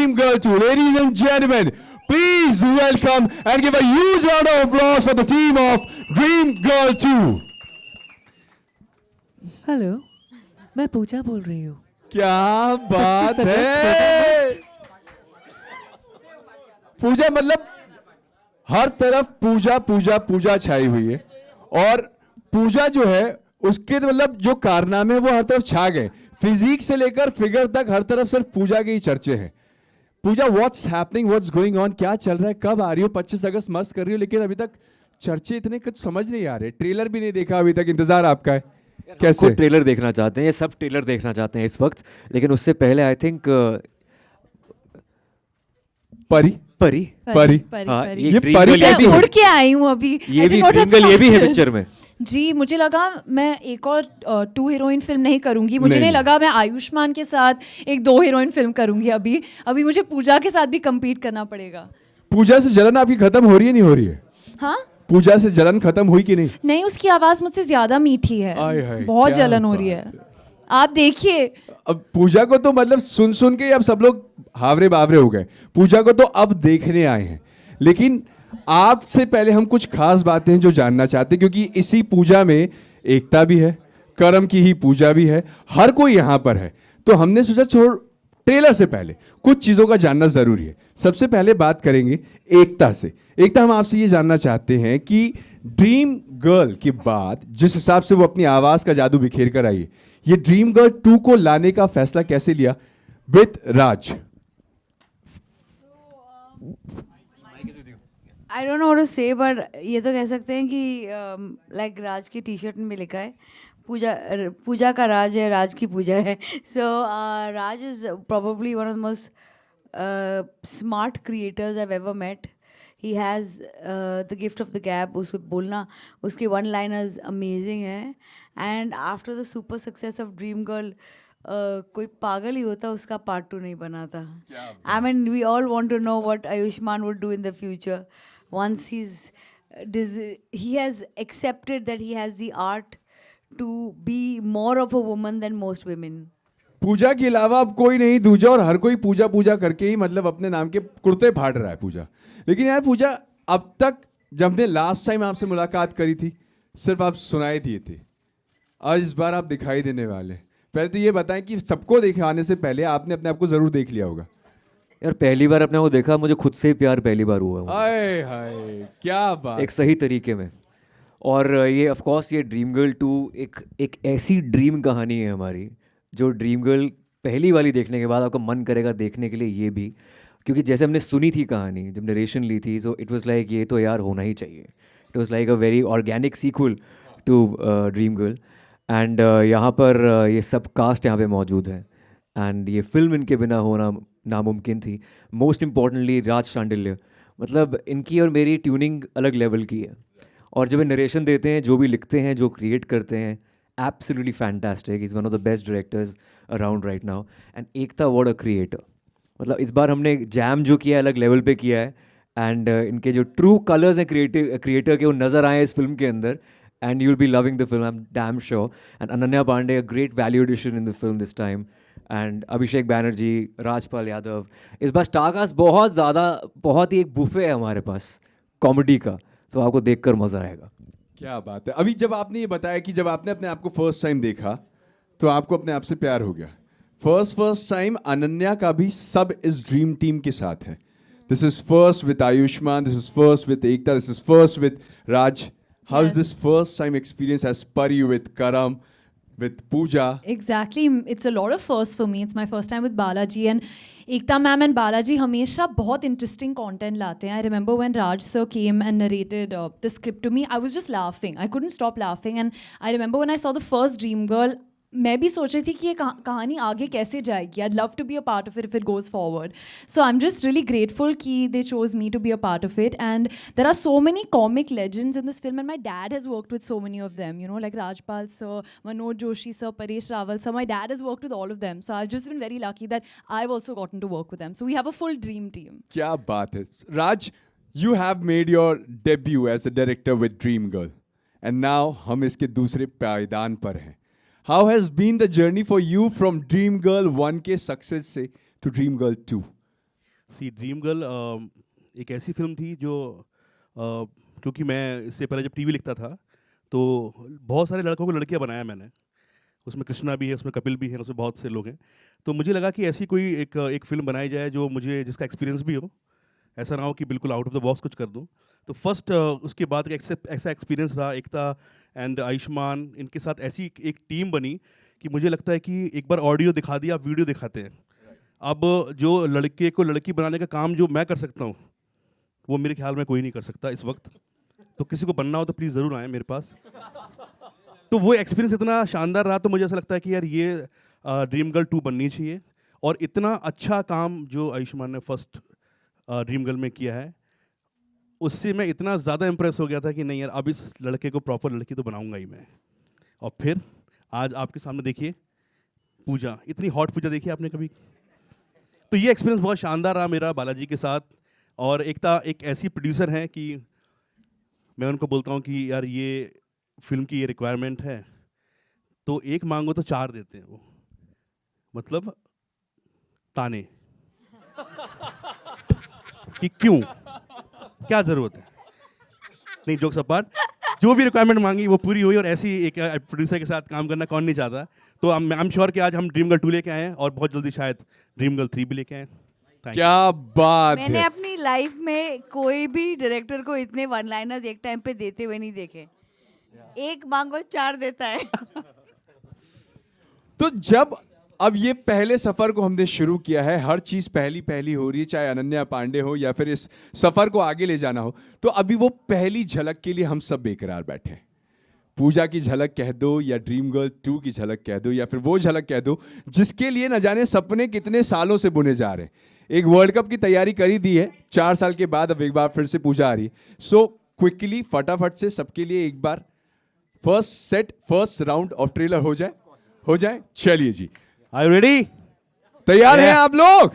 Dream Girl 2. Ladies and gentlemen, please welcome and give a huge round of applause for the team of Dream Girl 2. Hello, मैं पूजा बोल रही हूँ। क्या बात 25 अगस्त है। पूजा मतलब हर तरफ पूजा पूजा पूजा छाई हुई है और पूजा जो है उसके मतलब जो कारनामे हैं वो हर तरफ छा गए। फिजिक से लेकर फिगर तक हर तरफ सिर्फ पूजा के ही चर्चे हैं। Pooja, what's happening, what's going on, क्या चल रहा है, कब आ रही हो? 25 अगस्त मस्त कर रही हो, लेकिन अभी तक चर्चे इतने कुछ समझ नहीं आ रहे। ट्रेलर भी नहीं देखा अभी तक, इंतजार आपका है। कैसे ट्रेलर देखना चाहते हैं, ये सब ट्रेलर देखना चाहते हैं इस वक्त, लेकिन उससे पहले आई थिंक परी परी परी हाँ, ये ये Dream परी Girl कैसी ये भी है? है। उड़ के आई हूँ अभी। ये I भी did not ड्रीम गर्ल ये भी है expect it. पिक्चर में। जी, मुझे लगा मैं एक और 2 हीरोइन फिल्म नहीं करूंगी। मुझे नहीं। नहीं लगा मैं आयुष्मान के साथ एक 2 हीरोइन फिल्म करूंगी। अभी मुझे पूजा के साथ भी compete करना पड़ेगा। पूजा से जलन आपकी खत्म हो रही है, नहीं हो रही है? हाँ, पूजा से जलन खत्म हुई कि नहीं? नहीं, उसकी आवाज मुझसे ज्यादा मीठी है। आय हाय, बहुत क्या जलन हो रही बात है। आप देखिए। अब पूजा को तो मतलब सुन सुन के अब सब लोग हावरे बावरे हो गए। पूजा को तो अब देखने आए हैं, लेकिन आपसे पहले हम कुछ खास बातें हैं जो जानना चाहते हैं, क्योंकि इसी पूजा में एकता भी है, करम की ही पूजा भी है, हर कोई यहाँ पर है। तो हमने सोचा छोड़, ट्रेलर से पहले कुछ चीज़ों का जानना ज़रूरी है। सबसे पहले बात करेंगे एकता से। एकता, हम आपसे ये जानना चाहते हैं कि ड्रीम गर्ल के बाद जिस हिसाब से वो अपनी आवाज़ का जादू बिखेर कर आई है, ये ड्रीम गर्ल 2 को लाने का फैसला कैसे लिया with Raj? I don't know what to say, but ये तो कह सकते हैं कि लाइक राज की टी शर्ट में लिखा है पूजा का राज है, राज की पूजा है। सो राज is probably one of the most smart creators I've ever met. He has the gift of the gab. उसको बोलना, उसके one liners amazing है। And after the super success of Dream Girl, कोई पागल ही होता उसका पार्ट 2 नहीं बना था। I mean, we all want to know what Ayushmann would do in the future once he has accepted that he has the art to be more of a woman than most women. पूजा के अलावा अब कोई नहीं दूजा, और हर कोई पूजा पूजा करके ही मतलब अपने नाम के कुर्ते फाड़ रहा है पूजा। लेकिन यार पूजा, अब तक जब हमने लास्ट टाइम आपसे मुलाकात करी थी सिर्फ आप सुनाई दिए थे, आज इस बार आप दिखाई देने वाले। पहले तो ये बताएं कि सबको दिखाने से पहले आपने अपने आप को जरूर देख लिया होगा। यार पहली बार अपने को देखा, मुझे खुद से ही प्यार पहली बार हुआ है। हाय हाय, क्या बात। एक सही तरीके में। और ये ऑफ कोर्स ये ड्रीम गर्ल 2 एक ऐसी ड्रीम कहानी है हमारी, जो ड्रीम गर्ल पहली वाली देखने के बाद आपका मन करेगा देखने के लिए ये भी, क्योंकि जैसे हमने सुनी थी कहानी, जब नरेशन ली थी, तो इट वाज लाइक ये तो यार होना ही चाहिए। It was like a very organic sequel to Dream Girl. And यहाँ पर ये सब कास्ट यहाँ पे मौजूद है, एंड ये फिल्म इनके बिना होना नामुमकिन थी। मोस्ट इम्पॉर्टेंटली राज शांडिल्य, मतलब इनकी और मेरी ट्यूनिंग अलग लेवल की है। और जब ये नरेशन देते हैं, जो भी लिखते हैं, जो क्रिएट करते हैं, absolutely fantastic. Is one of the best directors around right now. And Ekta what a creator, मतलब इस बार हमने जैम जो किया है अलग लेवल पे किया है। एंड इनके जो ट्रू कलर्स हैं क्रिएटर के, वो नज़र आए इस फिल्म के अंदर। And you will be loving the film, I am damn sure. And Ananya Pandey, a great value addition in the film this time. And Abhishek Banerjee, Rajpal Yadav. इस बार स्टारकास्ट बहुत ज़्यादा, बहुत ही एक बुफे है हमारे पास कॉमेडी का, तो आपको देखकर मज़ा आएगा। क्या बात है। अभी जब आपने ये बताया कि जब आपने अपने आप को फर्स्ट टाइम देखा तो आपको अपने आप से प्यार हो गया। फर्स्ट टाइम अनन्या का भी सब इस ड्रीम टीम के साथ है। This is first with Ayushmann, this is first with Ekta, this is first with Raj. How is this first time experience as Pari with Karam with Pooja? Exactly, it's a lot of firsts for me. It's my first time with Balaji, and Ekta ma'am and Balaji हमेशा बहुत interesting content लाते हैं. I remember when Raj sir came and narrated the script to me, I was just laughing. I couldn't stop laughing, and I remember when I saw the first Dream Girl, मैं भी सोच रही थी कि ये कहानी आगे कैसे जाएगी. I'd love to be a part of it if it goes forward. So I'm just really grateful कि they chose me to be a part of it. And there are so many comic legends in this film, and my dad has worked with so many of them. You know, like Rajpal sir, Manoj Joshi sir, Paresh Rawal sir. My dad has worked with all of them. So I've just been very lucky that I've also gotten to work with them. So we have a full dream team. क्या बात है। Raj, you have made your debut as a director with Dream Girl, and now हम इसके दूसरे पायदान पर हैं। How has been the journey for you from Dream Girl 1 के सक्सेस से to Dream Girl 2? See Dream Girl एक ऐसी फिल्म थी जो क्योंकि मैं इससे पहले जब टीवी लिखता था तो बहुत सारे लड़कों को लड़कियां बनाया मैंने, उसमें कृष्णा भी है, उसमें कपिल भी है, उसमें बहुत से लोग हैं। तो मुझे लगा कि ऐसी कोई एक फिल्म बनाई जाए जो मुझे जिसका एक्सपीरियंस भी हो, ऐसा ना हो कि बिल्कुल आउट ऑफ द बॉक्स कुछ कर दूं। तो फर्स्ट उसके बाद का ऐसा एक्सपीरियंस रहा एकता एंड आयुष्मान, इनके साथ ऐसी एक टीम बनी कि मुझे लगता है कि एक बार ऑडियो दिखा दिया, आप वीडियो दिखाते हैं। अब जो लड़के को लड़की बनाने का काम जो मैं कर सकता हूँ वो मेरे ख्याल में कोई नहीं कर सकता इस वक्त। तो किसी को बनना हो तो प्लीज़ ज़रूर आए मेरे पास। तो वो एक्सपीरियंस इतना शानदार रहा, तो मुझे ऐसा लगता है कि यार ये ड्रीम गर्ल 2 बननी चाहिए। और इतना अच्छा काम जो आयुष्मान ने फर्स्ट ड्रीम गर्ल में किया है, उससे मैं इतना ज़्यादा इम्प्रेस हो गया था कि नहीं यार अब इस लड़के को प्रॉपर लड़की तो बनाऊंगा ही मैं। और फिर आज आपके सामने देखिए पूजा, इतनी हॉट पूजा देखी आपने कभी? तो ये एक्सपीरियंस बहुत शानदार रहा मेरा बालाजी के साथ। और एकता एक ऐसी प्रोड्यूसर हैं कि मैं उनको बोलता हूँ कि यार ये फिल्म की ये रिक्वायरमेंट है, तो एक मांगो तो 4 देते हैं वो, मतलब ताने कि क्यों, क्या ज़रूरत है। नहीं, जोक्स अपार्ट, जो भी रिक्वायरमेंट मांगी वो पूरी हुई। और ऐसी एक प्रोड्यूसर के साथ काम करना कौन नहीं चाहता। तो आई एम श्योर कि आज हम ड्रीम गर्ल 2 लेके आए हैं और बहुत जल्दी शायद ड्रीम गर्ल 3 भी लेके आए। क्या बात मैंने है। अपनी लाइफ में कोई भी डायरेक्टर को इतने वन लाइनर्स एक टाइम पे देते हुए नहीं देखे। एक मांगो 4 देता है। तो जब अब ये पहले सफर को हमने शुरू किया है, हर चीज पहली पहली हो रही है, चाहे अनन्या पांडे हो या फिर इस सफर को आगे ले जाना हो, तो अभी वो पहली झलक के लिए हम सब बेकरार बैठे हैं। पूजा की झलक कह दो या ड्रीम गर्ल 2 की झलक कह दो या फिर वो झलक कह दो जिसके लिए न जाने सपने कितने सालों से बुने जा रहे हैं। एक वर्ल्ड कप की तैयारी करी दी है 4 साल के बाद, अब एक बार फिर से पूजा आ रही है। सो क्विकली फटाफट से सबके लिए एक बार फर्स्ट राउंड ऑफ ट्रेलर हो जाए। चलिए जी, आर यू रेडी? तैयार हैं आप लोग?